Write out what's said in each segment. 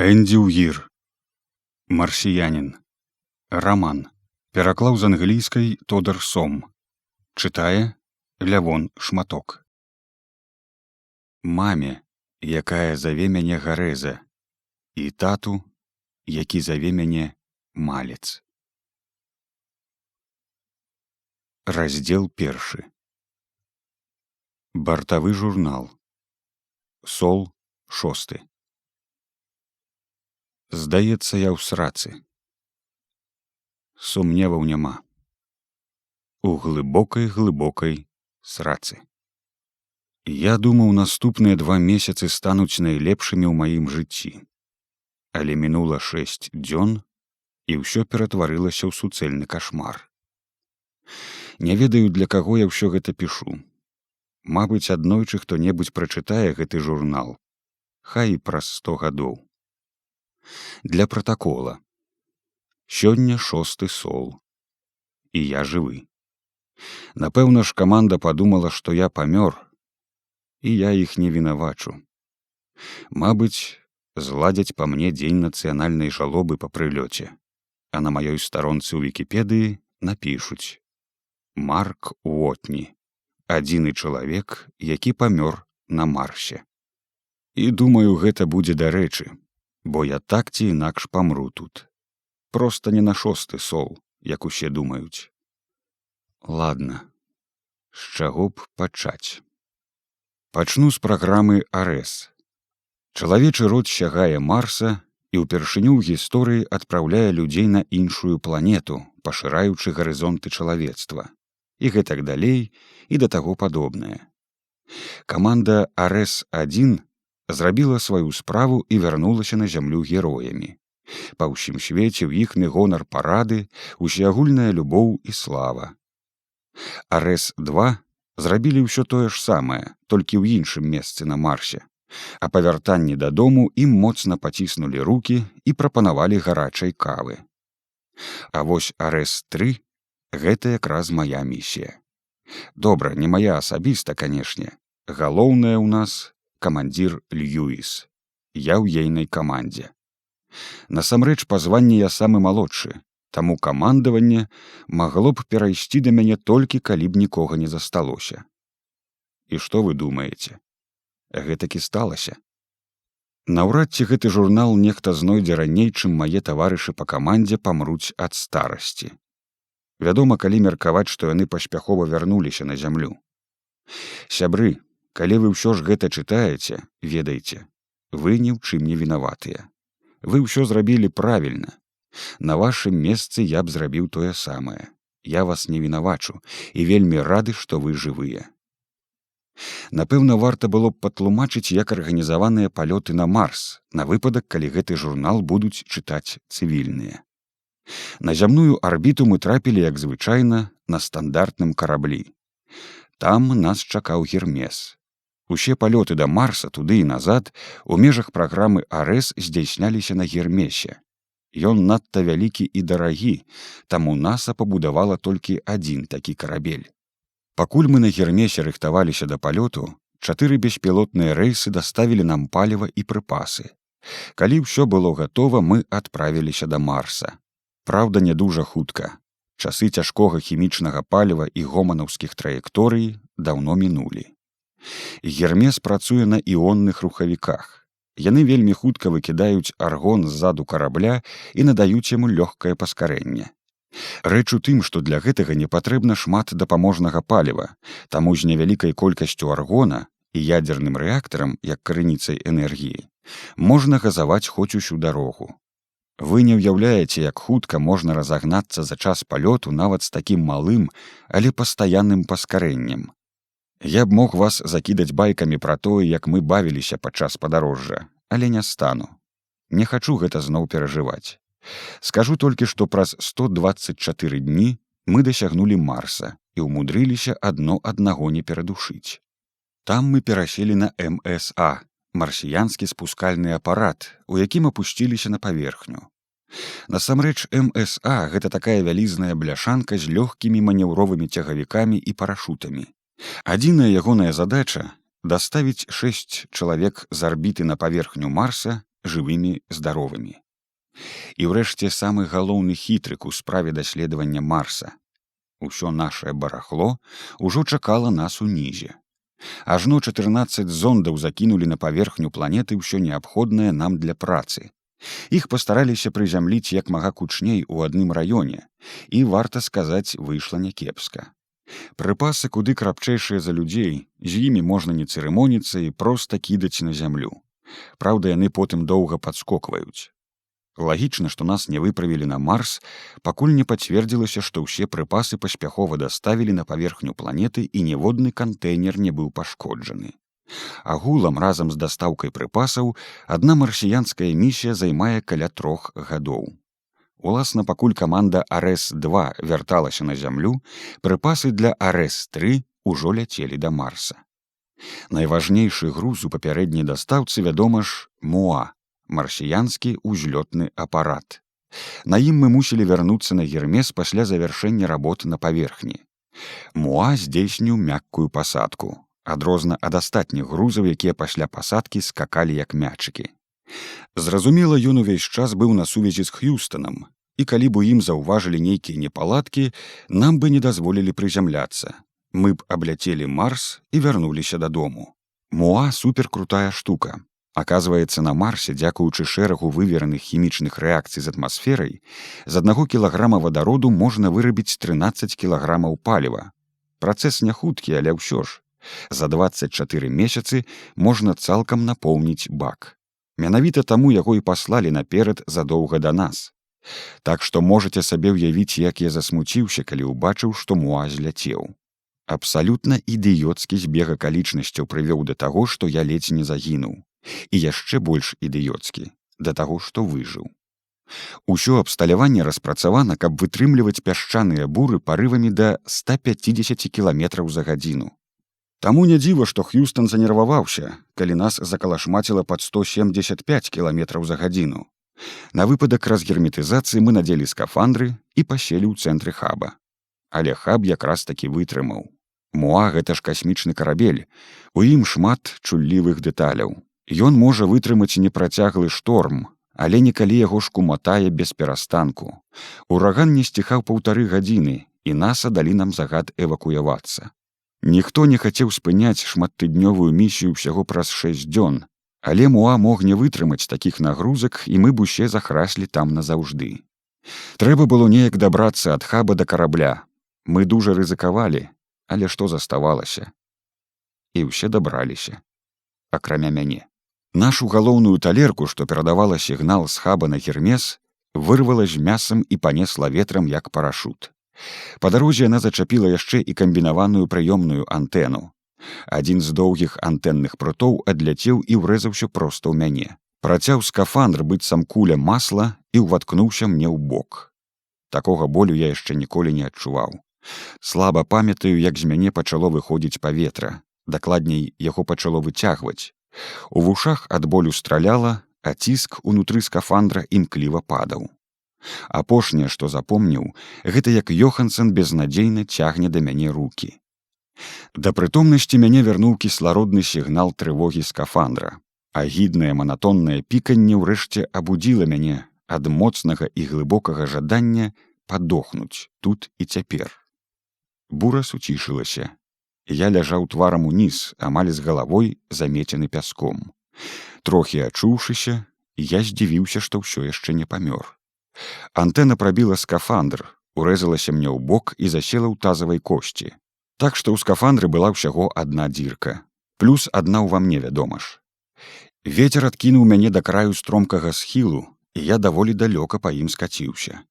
Энді Угір. Марсіянін. Раман. Пераклаў з англійскай Тодар Сом. Чытае Лявон Шматок. Маме, якая заве мяне Гарэза, і тату, які заве мяне Малец. Раздзел 1. Бартавы журнал. Сол 6. Здаецца, я ў срацы. Сумневаў няма. У глыбокай срацы. Я думаў, наступныя 2 месяцы стануць найлепшымі ў маім жыцці. Але мінула 6 дзён, і ўсё ператварылася ў суцэльны кашмар. Не ведаю, для каго я ўсё гэта пішу. Мабыць, аднойчы хто-небудзь прачытае гэты журнал. Хай і праз 100 гадоў. Для пратакола. Сёння 6 сол. І я жывы. Напэўна ж, каманда падумала, што я памёр, і я іх не вінавачу. Мабыць, зладзяць па мне дзень нацыянальнай жалобы па прылёце, а на маёй старонцы ў Вікіпедыі напішуць: Марк Уотні, адзіны чалавек, які памёр на Марсе. І думаю, гэта будзе дарэчы, бо я так ці інакш памру тут. Проста не на 6 сол, як усе думаюць. Ладна, з чаго б пачаць? Пачну з праграмы Арес. Чалавечы род сягае Марса і ўпершыню ў гісторыі адпраўляе людзей на іншую планету, пашыраючы гарызонты чалавецтва. І гэтак далей, і да таго падобнае. Каманда Арес-1 зрабіла сваю справу і вярнулася на зямлю героямі. Па ўсім свеце ў іхны гонар парады, усеагульная любоў і слава. Арес-2 зрабілі ўсё тое ж самае, толькі ў іншым месцы на Марсе. А па вяртанні дадому ім моцна паціснулі рукі і прапанавалі гарачай кавы. А вось Арес-3 — гэта якраз мая місія. Добра, не мая асабіста, канешне. Галоўнае ў нас камандзір Льюіс. Я ў ейнай камандзе. Насамрэч, па званні я самы малодшы, таму камандаванне магло б перайсці да мяне толькі, калі б нікога не засталося. І што вы думаеце? Гэтакі сталася. Наўрад ці гэты журнал нехта знойдзе раней, чым мае таварышы па камандзе памруць ад старасці. Вядома, калі меркаваць, што яны паспяхова вярнуліся на зямлю. Сябры, калі вы ўсё ж гэта чытаеце, ведайце, вы ні ў чым не вінаватыя. Вы ўсё зрабілі правільна. На вашым месцы я б зрабіў тое самае. Я вас не вінавачу і вельмі рады, што вы жывыя. Напэўна, варта было б патлумачыць, як арганізаваныя палёты на Марс, на выпадак, калі гэты журнал будуць чытаць цывільныя. На зямную арбіту мы трапілі, як звычайна, на стандартным караблі. Там нас чакаў Гермес. Усе палёты да Марса, туды і назад, у межах праграмы Арес здзяйсняліся на Гермесе. Ён надта вялікі і дарагі, таму НАСА пабудавала толькі адзін такі карабель. Пакуль мы на Гермесе рыхтаваліся да палёту, 4 беспілотныя рэйсы даставілі нам паліва і прыпасы. Калі ўсё было гатова, мы адправіліся да Марса. Праўда, не дужа хутка. Часы цяжкога хімічнага паліва і гоманаўскіх траекторый даўно мінулі. Гермес працуе на іонных рухавіках. Яны вельмі хутка выкідаюць аргон ззаду карабля і надаюць яму лёгкае паскарэнне. Рэч у тым, што для гэтага не патрэбна шмат дапаможнага паліва, таму з невялікай колькасцю аргона і ядзерным рэактарам, як крыніцай энергіі, можна газаваць хоць усю дарогу. Вы не ўяўляеце, як хутка можна разагнацца за час палёту нават з такім малым, але пастаянным паскарэннем. Я б мог вас закідаць байкамі пра тое, як мы бавіліся падчас падарожжа, але не стану. Не хачу гэта зноў перажываць. Скажу толькі, што праз 124 дні мы дасягнулі Марса і ўмудрыліся адно аднаго не перадушыць. Там мы пераселі на МСА, марсіянскі спускальны апарат, у якім апусціліся на паверхню. Насамрэч, МСА — гэта такая вялізная бляшанка з лёгкімі манеўровымі цягавікамі і парашутамі. Адзіная ягоная задача — даставіць 6 чалавек з арбіты на паверхню Марса жывымі, здаровымі. І ўрэшце самы галоўны хітрык у справе даследавання Марса. Усё нашае барахло ўжо чакала нас унізе. Ажно 14 зондаў закінулі на паверхню планеты ўсё неабходнае нам для працы. Іх пастараліся прызямліць як мага кучней у адным раёне, і, варта сказаць, выйшла някепска. Прыпасы куды крапчэйшыя за людзей, з імі можна не цырымоніцца і проста кідаць на зямлю. Праўда, яны потым доўга падскокваюць. Лагічна, што нас не выправілі на Марс, пакуль не пацвердзілася, што ўсе прыпасы паспяхова даставілі на паверхню планеты і ніводны кантэйнер не быў пашкоджаны. Агулам, разам з дастаўкай прыпасаў, адна марсіянская місія займае каля 3 гадоў. Уласна, пакуль каманда Арес-2 вярталася на зямлю, прыпасы для Арес-3 ужо ляцелі да Марса. Найважнейшы груз у папярэдняй дастаўцы, вядома ж, МУА, марсіянскі ўзлётны апарат. На ім мы мусілі вярнуцца на Гермес пасля завяршэння работ на паверхні. МУА здзейсніў мяккую пасадку, адрозна ад астатніх грузаў, якія пасля пасадкі скакалі як мячыкі. Зразумела, ён увесь час быў на сувязі з Х'юстанам, і калі б у ім заўважылі нейкія непаладкі, нам бы не дазволілі прызямляцца. Мы б абляцелі Марс і вярнуліся дадому. МУА суперкрутая штука. Аказваецца, на Марсе, дзякуючы шэрагу вывераных хімічных рэакцый з атмасферай, з 1 кілаграма вадароду можна вырабіць 13 кілаграмаў паліва. Працэс не хуткі, але ўсё ж. За 24 месяцы можна цалкам напоўніць бак. Менавіта таму яго і паслалі наперад задоўга да нас. Так што можаце сабе ўявіць, як я засмуціўся, калі ўбачыў, што МУА зляцеў. Абсалютна ідыёцкі збег акалічнасцяў прывёў да таго, што я ледзь не загінуў. І яшчэ больш ідыёцкі, да таго, што выжыў. Усё абсталяванне распрацавана, каб вытрымліваць пясчаныя буры парывамі да 150 км за гадзіну. Таму не дзіва, што Х'юстан занерваваўся, калі нас закалашмаціла пад 175 км за гадзіну. На выпадак разгерметызацыі мы надзелі скафандры і паселі ў цэнтры хаба. Але хаб якраз такі вытрымаў. МУА — гэта ж касмічны карабель, у ім шмат чуллівых дэталяў. Ён можа вытрымаць непрацяглы шторм, але некалі яго шкуматае без перастанку. Ураган не сціхаў 1,5 гадзіны, і НАСА далі нам загад эвакуявацца. Ніхто не хацеў спыняць шматтыднёвую місію ўсяго праз 6 дзён, але МУА мог не вытрымаць такіх нагрузак, і мы б усе захраслі там назаўжды. Трэба было неяк дабрацца ад хаба да карабля. Мы дужа рызыкавалі, але што заставалася? І ўсе дабраліся, акрамя мяне. Нашу галоўную талерку, што перадавала сігнал з хаба на Гермес, вырвала з мясам і панесла ветрам як парашут. Па дарозе яна зачапіла яшчэ і камбінаваную прыёмную антэну. Адзін з доўгіх антэнных прутоў адляцеў і ўрэзаўся проста ў мяне. Працяў скафандр быццам куля масла і ўваткнуўся мне ў бок. Такога болю я яшчэ ніколі не адчуваў. Слаба памятаю, як з мяне пачало выходзіць паветра. Дакладней, яго пачало выцягваць. У вушах ад болю страляла, а ціск унутры скафандра імкліва падаў. Апошняе, што запомніў, гэта як Йоханссон безнадзейна цягне да мяне рукі. Да прытомнасці мяне вярнуў кіслародны сігнал трывогі скафандра. Агіднае манатоннае піканне ўрэшце абудзіла мяне ад моцнага і глыбокага жадання падохнуць тут і цяпер. Бура суцішылася. Я ляжаў тварам уніз, амаль з галавой замецены пяском. Трохі ачуўшыся, я здзівіўся, што ўсё яшчэ не памёр. Антэна прабіла скафандр, урэзалася мне ў бок і засела ў тазавай косці. Так што ў скафандры была ўсяго адна дзірка. Плюс адна ўва мне, вядома ж. Вецер адкінуў мяне да краю стромкага схілу, і я даволі далёка па ім скаціўся.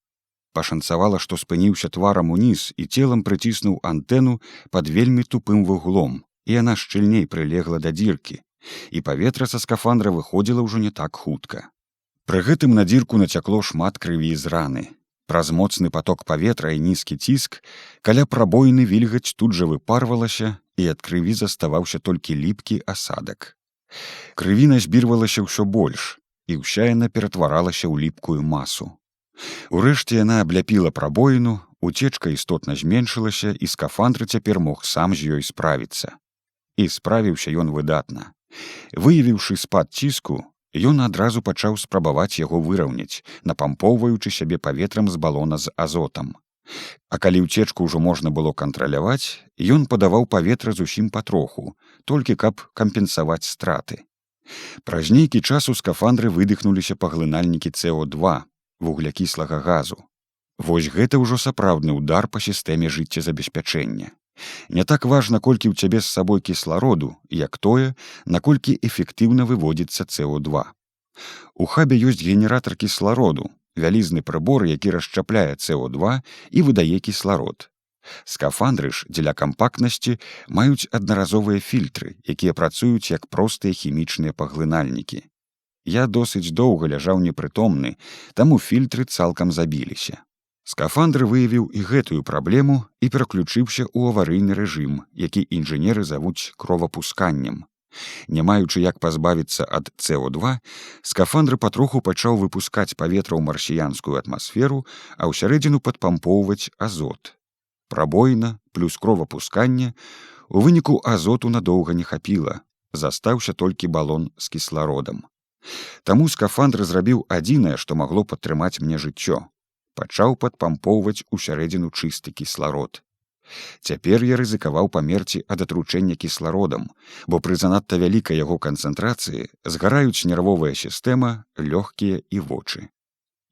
Пашанцавала, што спыніўся тварам уніз і целам прыціснуў антэну пад вельмі тупым вуглом, і яна шчыльней прылегла да дзіркі, і паветра са скафандра выходзіла ўжо не так хутка. Пры гэтым на дзірку нацякло шмат крыві з раны. Праз моцны паток паветра і нізкі ціск каля прабоіны вільгаць тут жа выпарвалася, і ад крыві заставаўся толькі ліпкі асадак. Крыві назбірвалася ўсё больш, і ўся яна ператваралася ў ліпкую масу. Урэшце яна абляпіла прабоіну, уцечка істотна зменшылася, і скафандр цяпер мог сам з ёй справіцца. І справіўся ён выдатна. Выявіўшы спад ціску, Ён адразу пачаў спрабаваць яго выраўняць, напампоўваючы сябе паветрам з балона з азотам. А калі ўцечку ўжо можна было кантраляваць, ён падаваў паветра зусім патроху, толькі каб кампенсаваць страты. Праз нейкі час у скафандры выдыхнуліся паглынальнікі СО2, вуглякіслага газу. Вось гэта ўжо сапраўдны ўдар па сістэме жыццезабеспячэння. Не так важна, колькі ў цябе з сабой кіслароду, як тое, наколькі эфектыўна выводзіцца СО2. У хабе ёсць генератар кіслароду, вялізны прыбор, які расшчапляе СО2 і выдае кісларод. Скафандры ж дзеля кампактнасці маюць аднаразовыя фільтры, якія працуюць як простыя хімічныя паглынальнікі. Я досыць доўга ляжаў непрытомны, таму фільтры цалкам забіліся. Скафандр выявіў і гэтую праблему і пераключыўся ў аварыйны рэжым, які інжынеры завуць кровапусканнем. Не маючы як пазбавіцца ад СО2, скафандр патроху пачаў выпускаць паветра ў марсіянскую атмасферу, а ўсярэдзіну падпампоўваць азот. Прабоіна плюс кровапусканне, у выніку азоту надоўга не хапіла, застаўся толькі балон з кіслародам. Таму скафандр зрабіў адзінае, што магло падтрымаць мне жыццё. Пачаў падпампоўваць усярэдзіну чысты кісларод. Цяпер я рызыкаваў памерці ад атручэння кіслародам, бо пры занадта вялікай яго канцэнтрацыі згараюць нервовая сістэма, лёгкія і вочы.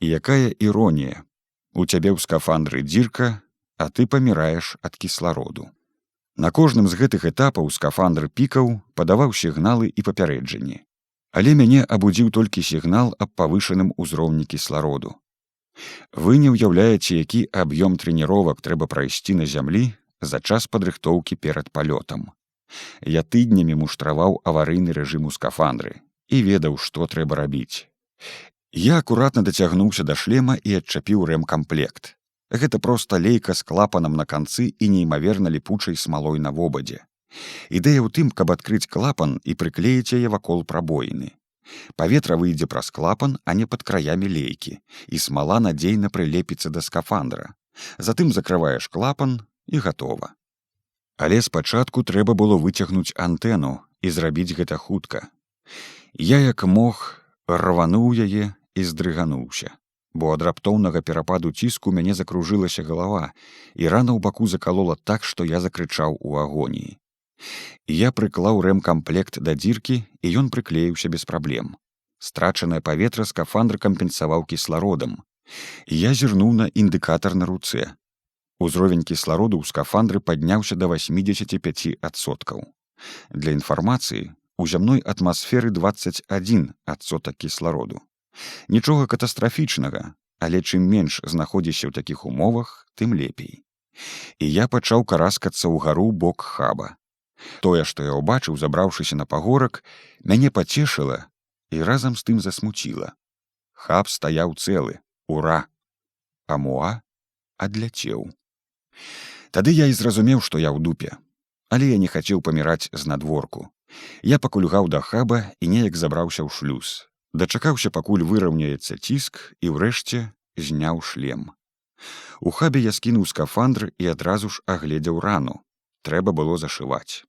І якая іронія! У цябе ў скафандры дзірка, а ты паміраеш ад кіслароду. На кожным з гэтых этапаў скафандр пікаў, падаваў сігналы і папярэджанні. Але мяне абудзіў толькі сігнал аб павышаным узроўні кіслароду. Вы не ўяўляеце, які аб'ём трэніровак трэба прайсці на зямлі за час падрыхтоўкі перад палётам. Я тыднямі муштраваў аварыйны рэжым у скафандры і ведаў, што трэба рабіць. Я акуратна дацягнуўся да шлема і адчапіў рэмкамплект. Гэта проста лейка з клапанам на канцы і неймаверна ліпучай смалой на вобадзе. Ідэя ў тым, каб адкрыць клапан і прыклеіць яе вакол прабоіны. Паветра выйдзе праз клапан, а не пад краямі лейкі, і смала надзейна прылепіцца да скафандра. Затым закрываеш клапан і гатова. Але спачатку трэба было выцягнуць антэну і зрабіць гэта хутка. Я як мог рвануў яе і здрыгануўся, бо ад раптоўнага перападу ціску мяне закружылася галава, і рана ў баку закалола так, што я закрычаў у агоніі. Я прыклаў рэмкамплект да дзіркі, і ён прыклеіўся без праблем. Страчанае паветра скафандр кампенсаваў кіслародам. Я зірнуў на індыкатар на руцэ. Узровень кіслароду ў скафандры падняўся да 85%. Для інфармацыі, у зямной атмасферы 21% кіслароду. Нічога катастрафічнага, але чым менш знаходзішся ў такіх умовах, тым лепей. І я пачаў караскацца ўгару бок хаба. Тое, што я ўбачыў, забраўшыся на пагорак, мяне пацешыла і разам з тым засмуціла. Хаб стаяў цэлы, ура! А Муа адляцеў. Тады я і зразумеў, што я ў дупе. Але я не хацеў паміраць знадворку. Я пакульгаў да хаба і неяк забраўся ў шлюз. Дачакаўся, пакуль выраўняецца ціск, і ўрэшце зняў шлем. У хабе я скінуў скафандр і адразу ж агледзеў рану. Трэба было зашываць.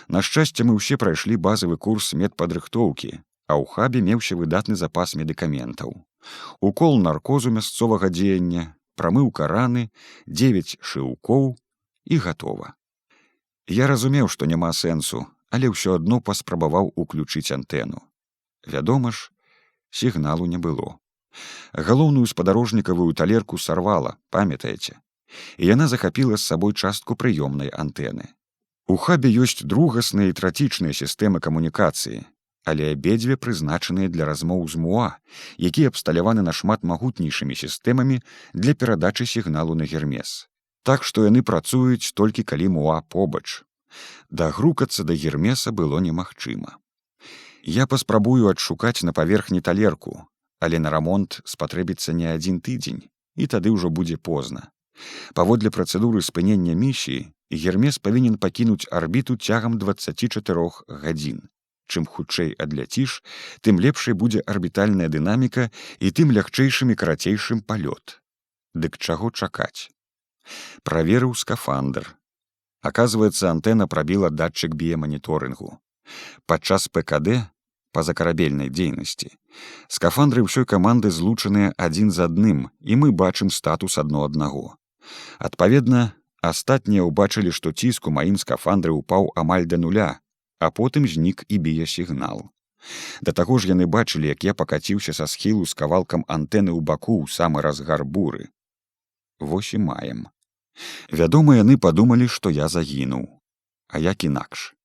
На шчасце, мы ўсе прайшлі базавы курс медпадрыхтоўкі, а ў хабе меўся выдатны запас медыкаментаў. Укол наркозу мясцовага дзеяння, прамыўка раны, 9 шыўкоў і гатова. Я разумеў, што няма сэнсу, але ўсё адно паспрабаваў уключыць антэну. Вядома ж, сігналу не было. Галоўную спадарожнікавую талерку сарвала, памятаеце? І яна захапіла з сабой частку прыёмнай антэны. У хабе ёсць другасныя і трацічныя сістэмы камунікацыі, але абедзве прызначаныя для размоў з Муа, якія абсталяваны нашмат магутнейшымі сістэмамі для перадачы сігналу на Гермес. Так што яны працуюць толькі калі Муа побач. Дагрукацца да Гермеса было немагчыма. Я паспрабую адшукаць на паверхні талерку, але на рамонт спатрэбіцца не 1 тыдзень, і тады ўжо будзе позна. Паводле працэдуры спынення місіі, Гермес павінен пакінуць арбіту цягам 24 гадзін. Чым хутчэй адляціш, тым лепшай будзе арбітальная дынаміка і тым лягчэйшым і карацейшым палёт. Дык чаго чакаць? Праверыў скафандр. Аказваецца, антэна прабіла датчык біяманіторынгу. Падчас ПКД пазакарабельнай дзейнасці. Скафандры ўсёй каманды злучаныя адзін з адным, і мы бачым статус адно аднаго. Адпаведна, астатнія ўбачылі, што ціск у маім скафандры ўпаў амаль да нуля, а потым знік і біясігнал. Да таго ж яны бачылі, як я пакаціўся са схілу з кавалкам антэны ў баку ў самы разгар буры. Вось і маем. Вядома, яны падумалі, што я загінуў. А як інакш?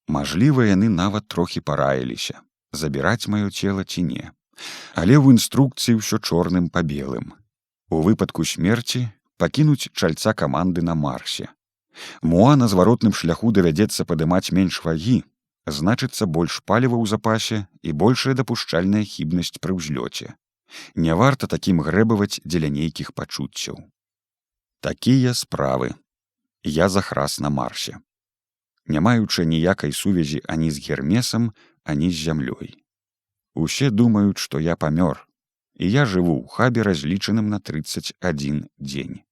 Мажліва, яны нават трохі параіліся, забіраць маё цела ці не. Але ў інструкцыі ўсё чорным па белым. У выпадку смерці пакінуць чальца каманды на Марсе. Муа на зваротным шляху давядзецца падымаць менш вагі, значыцца больш паліва ў запасе і большая дапушчальная хібнасць пры ўзлёце. Не варта такім грэбаваць дзеля нейкіх пачуццяў. Такія справы. Я захрас на Марсе. Не маючы ніякай сувязі ані з Гермесам, ані з зямлёй. Усе думаюць, што я памёр, і я жыву ў хабе, разлічаным на 31 дзень.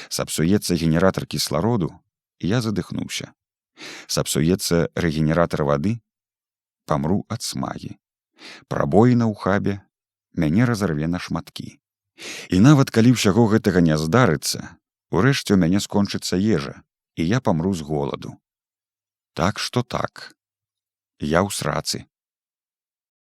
Сапсуецца генератар кіслароду, і я задыхнуўся. Сапсуецца рэгенератар вады, памру ад смагі. Прабоіна ў хабе мяне разарве на шматкі. І нават калі ўсяго гэтага не здарыцца, урэшце ў мяне скончыцца ежа, і я памру з голаду. Так што так. Я ў срацы.